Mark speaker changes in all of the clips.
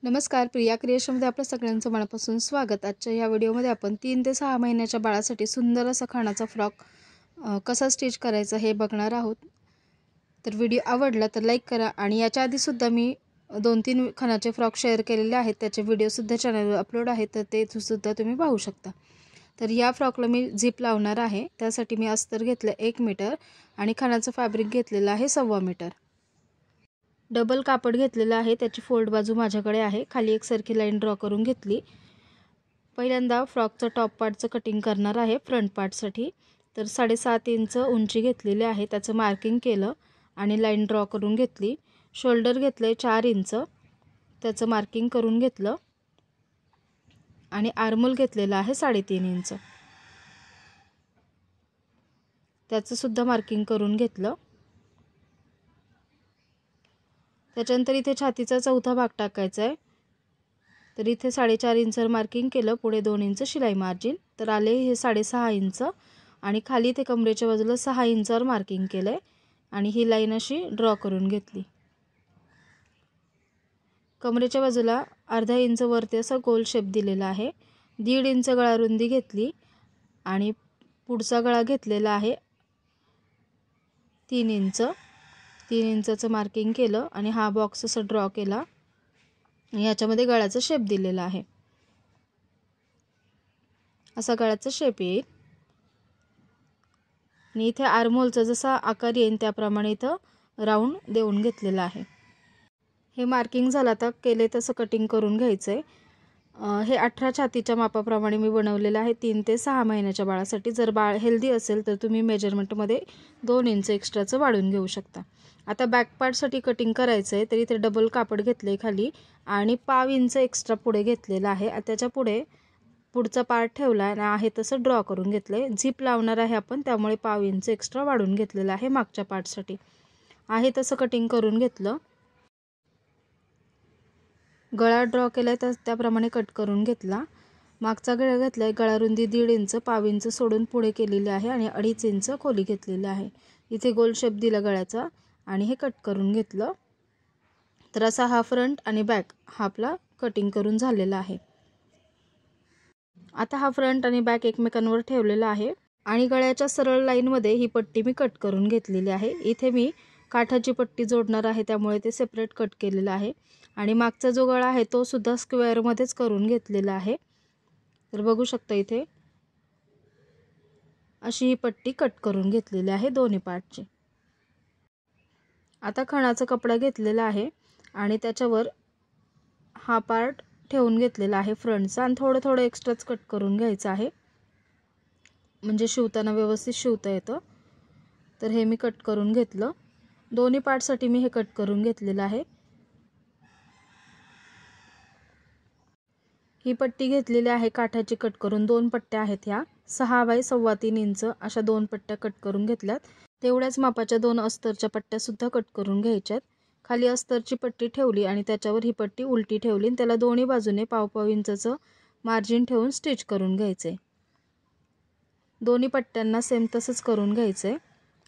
Speaker 1: नमस्कार, प्रिया क्रिएशनमध्ये आपल्या सगळ्यांचं मनापासून स्वागत। आजच्या या व्हिडिओमध्ये आपण 3 ते 6 महिन्याच्या बाळासाठी सुंदर असा खणाचा फ्रॉक कसा स्टिच करायचा हे बघणार आहोत। तर व्हिडिओ आवडला तर लाईक करा आणि याच्या आधी सुद्धा मी 2-3 खणाचे फ्रॉक शेअर केलेले आहेत, त्याचे व्हिडिओ सुद्धा चॅनलवर अपलोड आहेत, तर ते सुद्धा तुम्ही पाहू शकता। तर या फ्रॉकला मी झिप लावणार आहे, त्यासाठी मी अस्तर घेतलं 1 मीटर आणि खणाचं फॅब्रिक घेतलेलं आहे 1.25 मीटर। डबल कापड घेतलेला आहे, त्याची फोल्ड बाजू माझ्याकडे आहे। खाली एकसारखी लाईन ड्रॉ करून घेतली। पहिल्यांदा फ्रॉकचं टॉप पार्टचं कटिंग करणार आहे फ्रंट पार्टसाठी। तर 7.5 इंच उंची घेतलेली आहे, त्याचं मार्किंग केलं आणि लाईन ड्रॉ करून घेतली। शोल्डर घेतले 4 इंच, त्याचं मार्किंग करून घेतलं आणि आर्महोल घेतलेला आहे 3.5 इंच, त्याचं सुद्धा मार्किंग करून घेतलं। त्याच्यानंतर इथे छातीचा चौथा भाग टाकायचा आहे, तर इथे 4.5 इंच मार्किंग केलं, पुढे 2 इंच शिलाई मार्जिन, तर आले हे 6.5 इंच आणि खाली इथे कमरेच्या बाजूला 6 इंचावर मार्किंग केलंय आणि ही लाईन अशी ड्रॉ करून घेतली। कमरेच्या बाजूला अर्धा इंच वरती असा गोल शेप दिलेला आहे। 1.5 इंच गळा रुंदी घेतली आणि पुढचा गळा घेतलेला आहे 3 इंच। 3 इंचाचं मार्किंग केलं आणि हा बॉक्स असा ड्रॉ केला, याच्यामध्ये गळ्याचा शेप दिलेला आहे, असा गळ्याचा शेप येईल आणि इथे आर्महोलचा जसा आकार येईल त्याप्रमाणे इथं राऊंड देऊन घेतलेला आहे। हे मार्किंग झालं, आता केले तसं कटिंग करून घ्यायचंय। हे 18 छातीच्या मापाप्रमाणे मी बनवलेलं आहे 3 ते 6 महिन्याच्या बाळासाठी। जर बाळ हेल्दी असेल तर तुम्ही मेजरमेंटमध्ये 2 इंच एक्स्ट्राचं वाढवून घेऊ शकता। आता बॅक पार्टसाठी कटिंग करायचं आहे, तर इथे डबल कापड घेतले खाली आणि 1/2 इंच एक्स्ट्रा पुढे घेतलेला आहे। त्याच्या पुढचा पार्ट ठेवला आणि आहे तसं ड्रॉ करून घेतलंय। झिप लावणार आहे आपण, त्यामुळे 1/2 इंच एक्स्ट्रा वाढवून घेतलेला आहे मागच्या पार्टसाठी। आहे तसं कटिंग करून घेतलं, गळा ड्रॉ केलाय त्याप्रमाणे कट करून घेतला। मागचा गळा घेतलाय, गळा रुंदी 1.5 इंच, 1/2 इंच सोडून पुढे केलेली आहे आणि 2.5 इंच खोली घेतलेली आहे। इथे गोल शेप दिला गळ्याचा आणि हे कट करून घेतलं। तर असा हा फ्रंट आणि बॅक हा आपला कटिंग करून झालेला आहे। आता हा फ्रंट आणि बॅक एकमेकांवर ठेवलेला आहे आणि गळ्याच्या सरळ लाईनमध्ये ही पट्टी मी कट करून घेतलेली आहे। इथे मी काठाची पट्टी जोडणार आहे, त्यामुळे ते सेपरेट कट केलेलं आहे आणि मागचा जो गळा आहे तो सुद्धा स्क्वेअरमध्येच करून घेतलेला आहे। तर बघू शकता इथे अशी ही पट्टी कट करून घेतलेली आहे दोन्ही पार्टची। आता खणाचा कपडा घेतलेला आहे आणि त्याच्यावर हा पार्ट ठेवून घेतलेला आहे फ्रंटचा आणि थोडं थोडं एक्स्ट्राच कट करून घ्यायचं आहे, म्हणजे शिवताना व्यवस्थित शिवता येतं। तर हे मी कट करून घेतलं, दोन्ही पार्टसाठी मी हे कट करून घेतलेलं आहे। ही पट्टी घेतलेली आहे काठाची कट करून, 2 पट्ट्या आहेत ह्या 6 बाय 3.25 इंच अशा 2 पट्ट्या कट करून घेतल्यात। तेवढ्याच मापाच्या 2 अस्तरच्या पट्ट्या सुद्धा कट करून घ्यायच्यात। खाली अस्तरची पट्टी ठेवली आणि त्याच्यावर ही पट्टी उलटी ठेवली, त्याला दोन्ही बाजूने 1.5 इंचाचं मार्जिन ठेवून स्टिच करून घ्यायचे। दोन्ही पट्ट्यांना सेम तसंच करून घ्यायचंय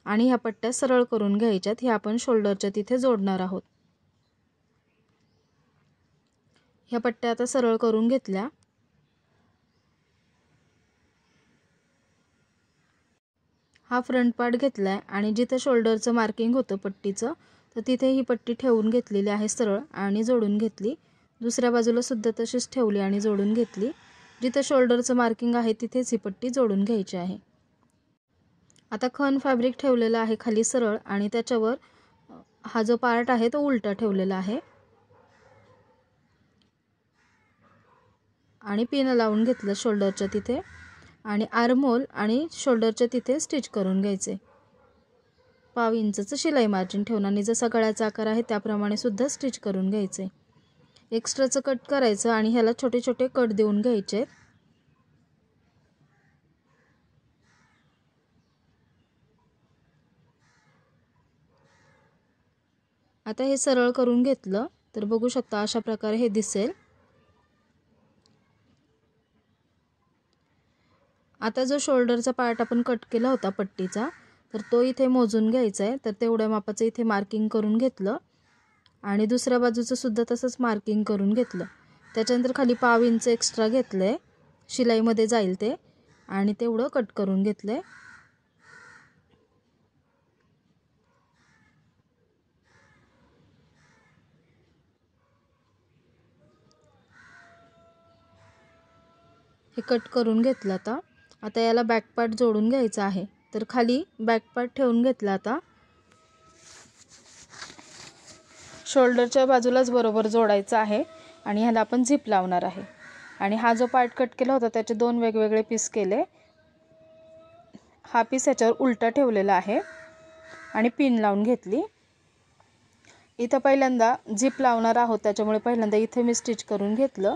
Speaker 1: आणि ह्या पट्ट्या सरळ करून घ्यायच्यात, हे आपण शोल्डरच्या तिथे जोडणार आहोत। ह्या पट्ट्या आता सरळ करून घेतल्या। हा फ्रंट पार्ट घेतलाय आणि जिथे शोल्डरचं मार्किंग होतं पट्टीचं, तर तिथे ही पट्टी ठेवून घेतलेली आहे सरळ आणि जोडून घेतली। दुसऱ्या बाजूला सुद्धा तशीच ठेवली आणि जोडून घेतली। जिथे शोल्डरचं मार्किंग आहे तिथेच ही पट्टी जोडून घ्यायची आहे। आता खण फॅब्रिक ठेवलेला आहे खाली सरळ आणि त्याच्यावर हा जो पार्ट आहे तो उलटा ठेवलेला आहे आणि पिन लावून घेतलं शोल्डरच्या तिथे आणि आर्महोल आणि शोल्डरच्या तिथे स्टिच करून घ्यायचे। 1/2 इंचचं शिलाई मार्जिन ठेवून आणि जसा गळ्याचा आकार आहे त्याप्रमाणे सुद्धा स्टिच करून घ्यायचे। एक्स्ट्राचं कट करायचं आणि ह्याला छोटे छोटे कट देऊन घ्यायचे। आता हे सरळ करून घेतलं तर बघू शकता अशा प्रकारे हे दिसेल। आता जो शोल्डरचा पार्ट आपण कट केला होता पट्टीचा, तर तो इथे मोजून घ्यायचा आहे। तर तेवढ्या मापाचं इथे मार्किंग करून घेतलं आणि दुसऱ्या बाजूचं सुद्धा तसंच मार्किंग करून घेतलं. त्याच्यानंतर खाली 1/2 इंच एक्स्ट्रा घेतलं आहे, शिलाईमध्ये जाईल ते, आणि तेवढं कट करून घेतलं आहे. हे कट करून घेतलं. आता याला बॅक पार्ट जोडून घ्यायचा आहे. तर खाली बॅक पार्ट ठेवून घेतला. आता शोल्डरच्या बाजूलाच बरोबर जोडायचा आहे आणि ह्याला आपण झिप लावणार आहे. आणि हा जो पार्ट कट केला होता त्याचे 2 वेगवेगळे पीस केले. हा पीस याच्यावर उलटा ठेवलेला आहे आणि पिन लावून घेतली. इथं पहिल्यांदा झिप लावणार आहोत, त्याच्यामुळे पहिल्यांदा इथे मी स्टिच करून घेतलं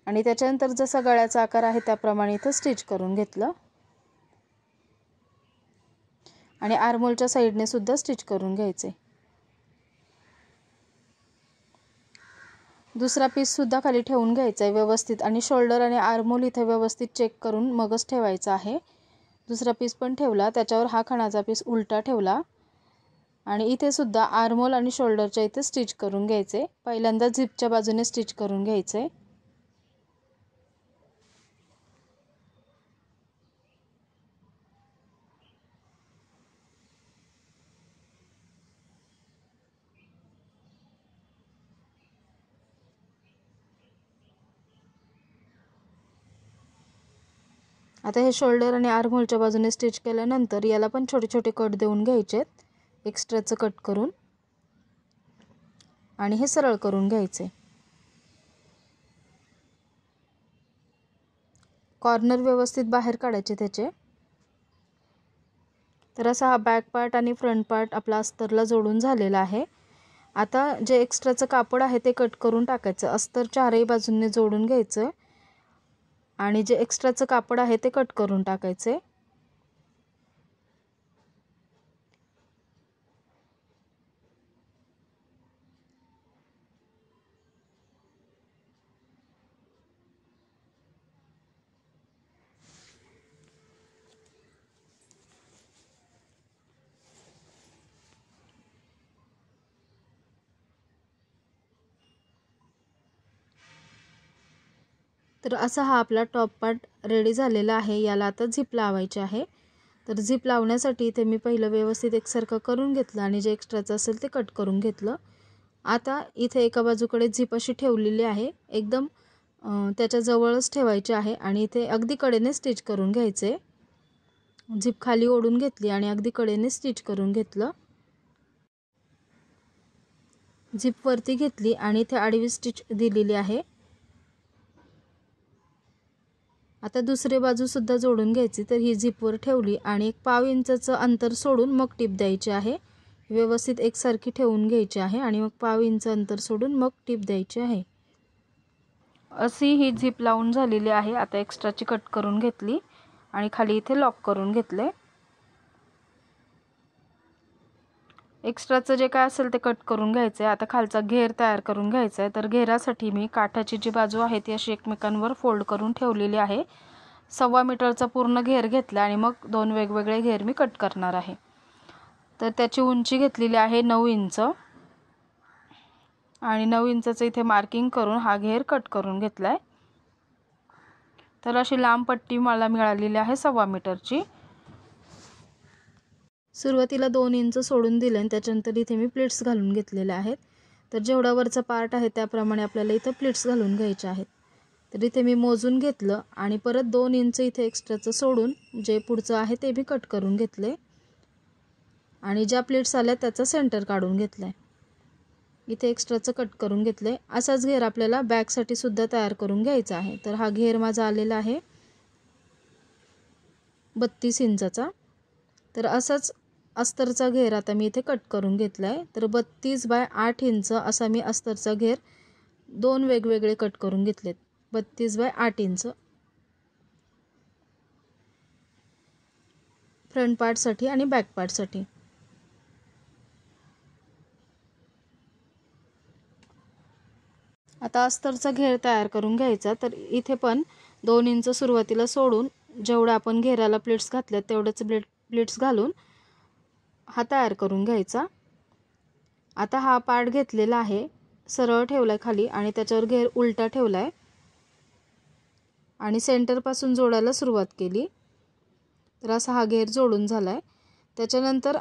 Speaker 1: आणि त्याच्यानंतर जसा गळ्याचा आकार आहे त्याप्रमाणे इथं स्टिच करून घेतलं आणि आर्महोलच्या साईडने सुद्धा स्टिच करून घ्यायचे. दुसरा पीस सुद्धा खाली ठेवून घ्यायचा आहे व्यवस्थित आणि शोल्डर आणि आर्महोल इथे व्यवस्थित चेक करून मगच ठेवायचा आहे. दुसरा पीस पण ठेवला, त्याच्यावर हा खणाचा पीस उलटा ठेवला आणि इथे सुद्धा आर्महोल आणि शोल्डरच्या इथे स्टिच करून घ्यायचे. पहिल्यांदा झिपच्या बाजूने स्टिच करून घ्यायचे. आता हे शोल्डर आणि आर्महोलच्या बाजूने स्टिच केल्यानंतर याला पण छोटे छोटे कट देऊन घ्यायचेत, एक्स्ट्राचं कट करून, आणि हे सरळ करून घ्यायचे. कॉर्नर व्यवस्थित बाहेर काढायचे त्याचे. तर असा हा बॅक पार्ट आणि फ्रंट पार्ट आपला अस्तरला जोडून झालेला आहे. आता जे एक्स्ट्राचं कापड आहे ते कट करून टाकायचं. अस्तर चारही बाजूंनी जोडून घ्यायचं आणि जे एक्स्ट्राचं कापड आहे ते कट करून टाकायचे. तर असा हा आपला टॉप पार्ट रेडी झालेला आहे. याला आता झिप लावायची आहे. तर झिप लावण्यासाठी इथे मी पहिलं व्यवस्थित एकसारखं करून घेतलं आणि जे एक्स्ट्राचं असेल ते कट करून घेतलं. आता इथे एका बाजूकडे झिप अशी ठेवलेली आहे, एकदम त्याच्या जवळच ठेवायची आहे आणि इथे अगदी कडेने स्टिच करून घ्यायचे. झिप खाली ओढून घेतली आणि अगदी कडेने स्टिच करून घेतलं. झिप वरती घेतली आणि इथे आडवी स्टिच दिलेली आहे. आता दुसरी बाजू सुद्धा जोडून घ्यायची. तर ही झिपवर ठेवली आणि 1/2 इंचाचं अंतर सोडून मग टिप द्यायची आहे. व्यवस्थित एकसारखी ठेवून घ्यायची आहे आणि मग 1/2 इंच अंतर सोडून मग टिप द्यायची आहे. अशी ही झिप लावून झालेली आहे. आता एक्स्ट्राची कट करून घेतली आणि खाली इथे लॉक करून घेतले. एक्स्ट्राचं जे काय असेल ते कट करून घ्यायचं आहे. आता खालचा घेर तयार करून घ्यायचा आहे. तर घेरासाठी मी काठाची जी बाजू आहे ती अशी एकमेकांवर फोल्ड करून ठेवलेली आहे. 1.25 मीटरचा पूर्ण घेर घेतला आणि मग 2 वेगवेगळे घेर मी कट करणार आहे. तर त्याची उंची घेतलेली आहे 9 इंच आणि 9 इंचाचं इथे मार्किंग करून हा घेर कट करून घेतला आहे. तर अशी लांब पट्टी मला मिळालेली आहे 1.25 मीटरची. सुरुवातीला 2 इंच सोडून दिले आणि त्याच्यानंतर इथे मी प्लीट्स घालून घेतलेले आहेत. तर जेवढा वरचा पार्ट आहे त्याप्रमाणे आपल्याला इथं प्लीट्स घालून घ्यायचे आहेत. तर इथे मी मोजून घेतलं आणि परत 2 इंच इथे एक्स्ट्राचं सोडून जे पुढचं आहे ते भी कट करून घेतले आणि ज्या प्लीट्स आल्या त्याचा सेंटर काढून घेतलाय. इथे एक्स्ट्राचं कट करून घेतले. असाच घेर आपल्याला बॅकसाठी सुद्धा तयार करून घ्यायचा आहे. तर हा घेर माझा आलेला आहे 32 इंचाचा. तर असाच अस्तरचा घेर आता मी इथे कट करून घेतलाय. तर 32 बाय 8 इंच असा मी अस्तरचा घेर 2 वेगवेगळे कट करून घेतलेत. 32 बाय 8 इंच फ्रंट पार्टसाठी आणि बॅक पार्टसाठी. आता अस्तरचा घेर तयार करून घ्यायचा. तर इथे पण 2 इंच सुरुवातीला सोडून जेवढं आपण घेराला प्लीट्स घातल्यात तेवढेच प्लीट्स घालून हा तयार करून घ्यायचा. आता हा पार्ट घेतलेला आहे, सरळ ठेवलाय खाली आणि त्याच्यावर घेर उलटा ठेवलाय आणि सेंटरपासून जोडायला सुरुवात केली. तर असा हा घेर जोडून झालाय. त्याच्यानंतर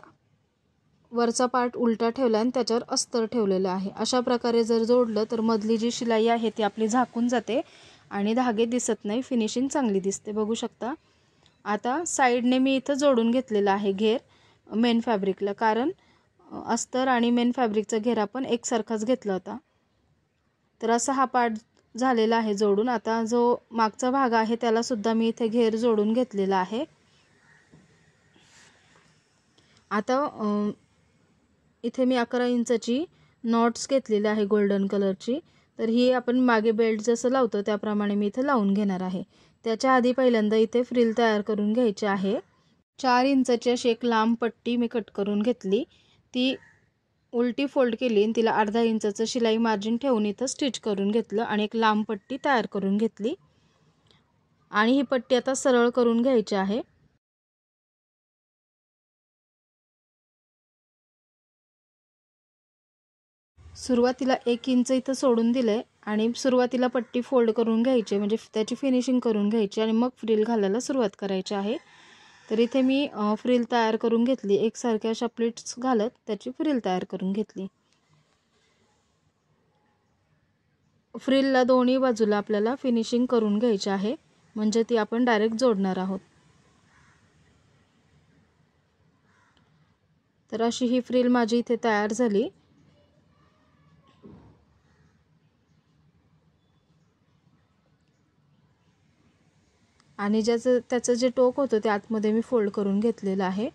Speaker 1: वरचा पार्ट उलटा ठेवला आणि त्याच्यावर अस्तर ठेवलेलं आहे. अशा प्रकारे जर जोडलं तर मधली जी शिलाई आहे ती आपली झाकून जाते आणि धागे दिसत नाही, फिनिशिंग चांगली दिसते. बघू शकता. आता साईडने मी इथं जोडून घेतलेला आहे घेर मेन फॅब्रिकला, कारण अस्तर आणि मेन फॅब्रिकचा घेर आपण एकसारखाच घेतला होता. तर असा हा पार्ट झालेला आहे जोडून. आता जो मागचा भाग आहे त्याला सुद्धा मी इथे घेर जोडून घेतलेला आहे. आता इथे मी 11 इंचाची नॉट्स घेतलेली आहे गोल्डन कलरची. तर ही आपण मागे बेल्ट जसं लावतो त्याप्रमाणे मी इथे लावून घेणार आहे. त्याच्या आधी पहिल्यांदा इथे फ्रिल तयार करून घ्यायची आहे. 4 इंचाची अशी एक लांब पट्टी मी कट करून घेतली. ती उलटी फोल्ड केली आणि तिला अर्धा इंचाचं शिलाई मार्जिन ठेवून इथं स्टिच करून घेतलं आणि एक लांब पट्टी तयार करून घेतली आणि ही पट्टी आता सरळ करून घ्यायची आहे. सुरुवातीला 1 इंच इथं सोडून दिलंय आणि सुरुवातीला पट्टी फोल्ड करून घ्यायची, म्हणजे त्याची फिनिशिंग करून घ्यायची आणि मग फ्रिल घालायला सुरुवात करायची आहे. तर इथे मी फ्रिल तयार करून घेतली. एकसारख्या अशा प्लेट्स घालत त्याची फ्रिल तयार करून घेतली. फ्रिलला दोन्ही बाजूला आपल्याला फिनिशिंग करून घ्यायची आहे, म्हणजे ती आपण डायरेक्ट जोडणार आहोत. तर अशी ही फ्रिल माझी इथे तयार झाली. आणि त्याचं जे टोक होतं ते आतमध्ये मी फोल्ड करून घेतलेलं आहे.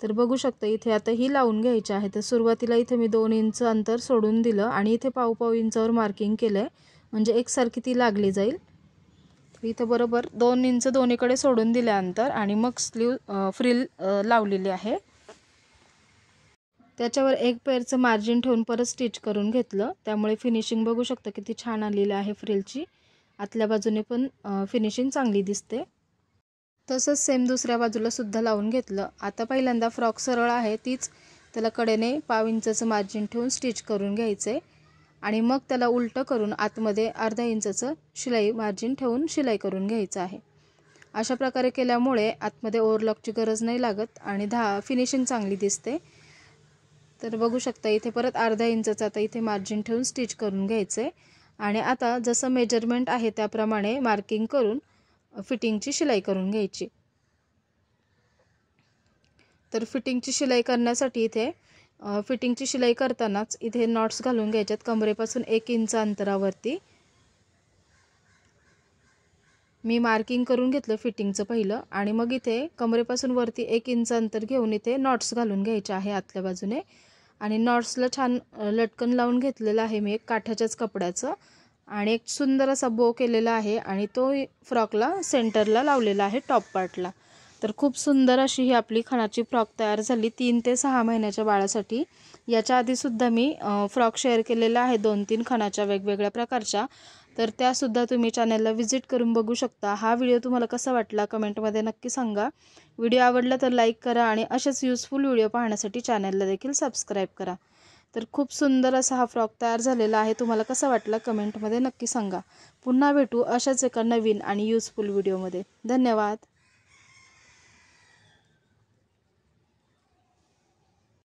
Speaker 1: तर बघू शकता इथे आता ही लावून घ्यायची आहे. तर सुरुवातीला इथे मी 2 इंच अंतर सोडून दिलं आणि इथे पाव इंचावर मार्किंग केलंय, म्हणजे एकसारखी ती लागली जाईल. इथे बरोबर 2 इंच दोन्हीकडे सोडून दिले अंतर आणि मग फ्रिल लावलेली आहे. त्याच्यावर एक पेअरचं मार्जिन ठेवून परत स्टिच करून घेतलं. त्यामुळे फिनिशिंग बघू शकता किती छान आलेली आहे फ्रिलची. आतल्या बाजूने पण फिनिशिंग चांगली दिसते. तसंच सेम दुसऱ्या बाजूला सुद्धा लावून घेतलं. आता पहिल्यांदा फ्रॉक सरळ आहे तीच त्याला कडेने पाव इंचाचं मार्जिन ठेवून स्टिच करून घ्यायचे आणि मग त्याला उलटं करून आतमध्ये अर्धा इंचाचं शिलाई मार्जिन ठेवून शिलाई करून घ्यायचं आहे. अशा प्रकारे केल्यामुळे आतमध्ये ओव्हरलॉकची गरज नाही लागत आणि फिनिशिंग चांगली दिसते. तर बघू शकता इथे परत अर्धा इंचाचं आता इथे मार्जिन ठेवून स्टिच करून घ्यायचे आणि आता जसं मेजरमेंट आहे त्याप्रमाणे मार्किंग करून फिटिंगची शिलाई करून घ्यायची. तर फिटिंगची शिलाई करण्यासाठी इथे फिटिंगची शिलाई करतानाच इथे नॉट्स घालून घ्यायच्यात कमरेपासून 1 इंच अंतरावरती. मी मार्किंग करून घेतलं फिटिंगचं पहिलं आणि मग इथे कमरेपासून वरती 1 इंच अंतर घेऊन इथे नॉट्स घालून घ्यायचे आहे आतल्या बाजूने आणि नॉट्सला छान लटकन लावून घेतलेलं आहे मी एक काठाच्याच कपड्याचं आणि एक सुंदर असा बो केलेला आहे आणि तो फ्रॉकला सेंटरला लावलेला आहे टॉप पार्टला. तर खूप सुंदर अशी ही आपली खणाची फ्रॉक तयार झाली 3 ते 6 महिन्याच्या बाळासाठी. याच्या आधीसुद्धा मी फ्रॉक शेअर केलेला आहे 2-3 खणाच्या वेगवेगळ्या प्रकारच्या. तर त्यासुद्धा तुम्ही चॅनलला व्हिजिट करून बघू शकता. हा व्हिडिओ तुम्हाला कसा वाटला कमेंटमध्ये नक्की सांगा. व्हिडिओ आवडला तर लाईक करा आणि असेच युजफुल व्हिडिओ पाहण्यासाठी चॅनलला देखील सबस्क्राईब करा. तर खूप सुंदर असा हा फ्रॉक तयार झालेला आहे. तुम्हाला कसा वाटला कमेंटमध्ये नक्की सांगा. पुन्हा भेटू अशाच एका नवीन आणि युजफुल व्हिडिओमध्ये. धन्यवाद.